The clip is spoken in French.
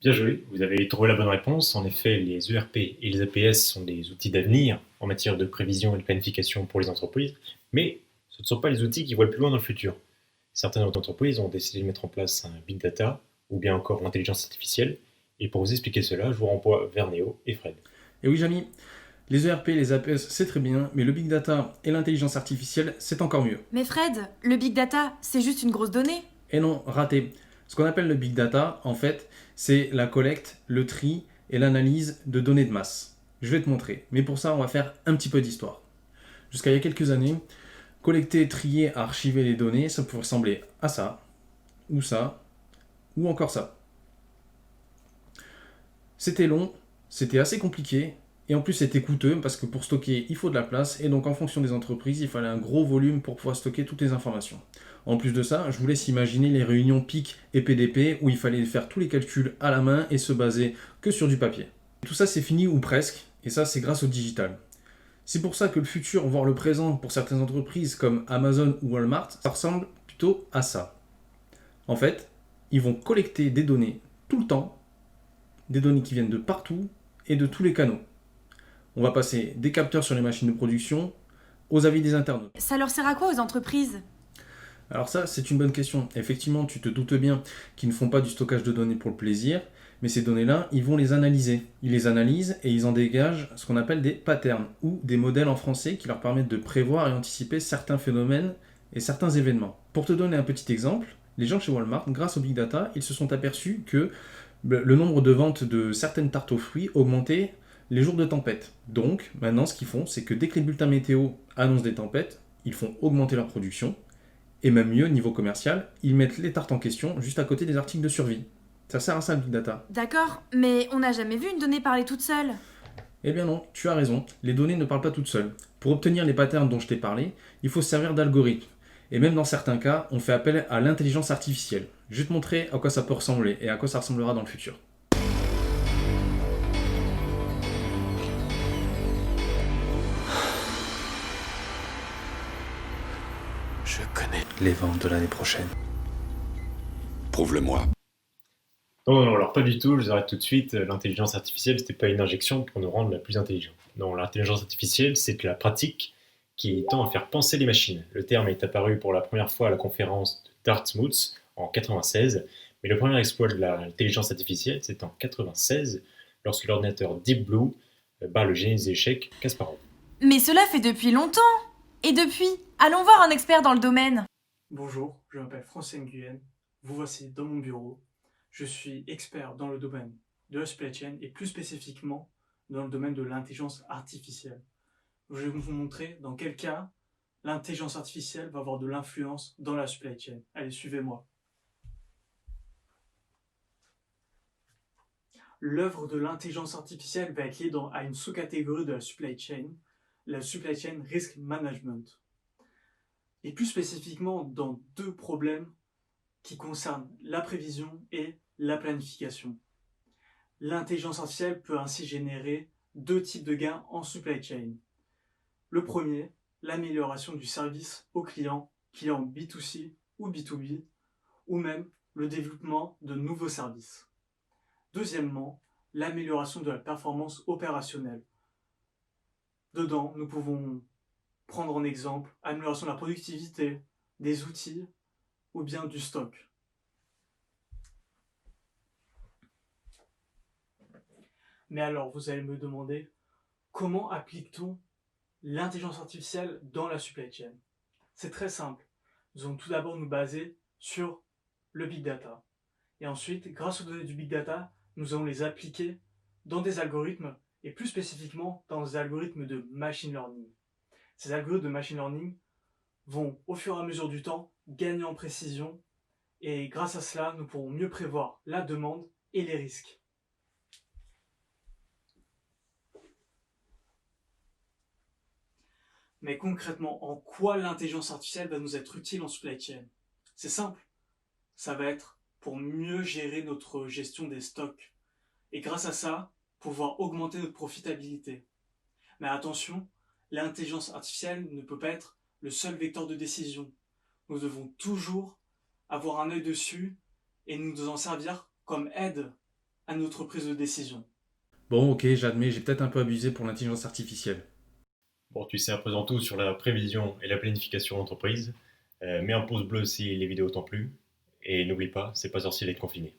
Bien joué, vous avez trouvé la bonne réponse. En effet, les ERP et les APS sont des outils d'avenir en matière de prévision et de planification pour les entreprises, mais ce ne sont pas les outils qui voient le plus loin dans le futur. Certaines entreprises ont décidé de mettre en place un big data ou bien encore l'intelligence artificielle, et pour vous expliquer cela, je vous renvoie vers Néo et Fred. Et oui, Jamy, les ERP, les APS, c'est très bien, mais le big data et l'intelligence artificielle, c'est encore mieux. Mais Fred, le big data, c'est juste une grosse donnée. Et non, raté. Ce qu'on appelle le big data, en fait, c'est la collecte, le tri et l'analyse de données de masse. Je vais te montrer, mais pour ça, on va faire un petit peu d'histoire. Jusqu'à il y a quelques années, collecter, trier, archiver les données, ça pouvait ressembler à ça, ou encore ça. C'était long, c'était assez compliqué, et en plus c'était coûteux parce que pour stocker il faut de la place, et donc en fonction des entreprises il fallait un gros volume pour pouvoir stocker toutes les informations. En plus de ça, je vous laisse imaginer les réunions PIC et PDP où il fallait faire tous les calculs à la main et se baser que sur du papier. Tout ça c'est fini ou presque, et ça c'est grâce au digital. C'est pour ça que le futur, voire le présent pour certaines entreprises comme Amazon ou Walmart, ça ressemble plutôt à ça. En fait, ils vont collecter des données tout le temps, des données qui viennent de partout et de tous les canaux. On va passer des capteurs sur les machines de production aux avis des internautes. Ça leur sert à quoi aux entreprises? Alors ça, c'est une bonne question. Effectivement, tu te doutes bien qu'ils ne font pas du stockage de données pour le plaisir, mais ces données-là, ils vont les analyser. Ils les analysent et ils en dégagent ce qu'on appelle des patterns, ou des modèles en français qui leur permettent de prévoir et anticiper certains phénomènes et certains événements. Pour te donner un petit exemple, les gens chez Walmart, grâce au Big Data, ils se sont aperçus que le nombre de ventes de certaines tartes aux fruits augmentait les jours de tempête. Donc, maintenant, ce qu'ils font, c'est que dès que les bulletins météo annoncent des tempêtes, ils font augmenter leur production. Et même mieux, niveau commercial, ils mettent les tartes en question juste à côté des articles de survie. Ça sert à ça le big data. D'accord, mais on n'a jamais vu une donnée parler toute seule. Eh bien non, tu as raison, les données ne parlent pas toutes seules. Pour obtenir les patterns dont je t'ai parlé, il faut se servir d'algorithmes. Et même dans certains cas, on fait appel à l'intelligence artificielle. Je vais te montrer à quoi ça peut ressembler et à quoi ça ressemblera dans le futur. Je connais. Les ventes de l'année prochaine. Prouve-le-moi. Non, alors pas du tout, je vous arrête tout de suite. L'intelligence artificielle, c'était pas une injection pour nous rendre la plus intelligente. Non, l'intelligence artificielle, c'est de la pratique qui tend à faire penser les machines. Le terme est apparu pour la première fois à la conférence de Dartmouth en 96, mais le premier exploit de l'intelligence artificielle, c'est en 96, lorsque l'ordinateur Deep Blue bat le génie des échecs Kasparov. Mais cela fait depuis longtemps. Et depuis, allons voir un expert dans le domaine. Bonjour, je m'appelle François Nguyen. Vous voici dans mon bureau. Je suis expert dans le domaine de la supply chain et plus spécifiquement dans le domaine de l'intelligence artificielle. Je vais vous montrer dans quel cas l'intelligence artificielle va avoir de l'influence dans la supply chain. Allez, suivez-moi. L'œuvre de l'intelligence artificielle va être liée à une sous-catégorie de la supply chain risk management. Et plus spécifiquement dans deux problèmes qui concernent la prévision et la planification. L'intelligence artificielle peut ainsi générer deux types de gains en supply chain. Le premier, l'amélioration du service au client B2C ou B2B, ou même le développement de nouveaux services. Deuxièmement, l'amélioration de la performance opérationnelle. Dedans, nous pouvons prendre en exemple amélioration de la productivité, des outils ou bien du stock. Mais alors, vous allez me demander, comment applique-t-on l'intelligence artificielle dans la supply chain? C'est très simple. Nous allons tout d'abord nous baser sur le big data. Et ensuite, grâce aux données du big data, nous allons les appliquer dans des algorithmes, et plus spécifiquement dans des algorithmes de machine learning. Ces algorithmes de machine learning vont, au fur et à mesure du temps, gagner en précision, et grâce à cela, nous pourrons mieux prévoir la demande et les risques. Mais concrètement, en quoi l'intelligence artificielle va nous être utile en supply chain? C'est simple, ça va être pour mieux gérer notre gestion des stocks, et grâce à ça, pouvoir augmenter notre profitabilité. Mais attention, l'intelligence artificielle ne peut pas être le seul vecteur de décision. Nous devons toujours avoir un œil dessus et nous en servir comme aide à notre prise de décision. Bon, ok, j'admets, j'ai peut-être un peu abusé pour l'intelligence artificielle. Bon, tu sais un peu dans tout sur la prévision et la planification d'entreprise. Mets un pouce bleu si les vidéos t'ont plu. Et n'oublie pas, c'est pas sorcier d'être confiné.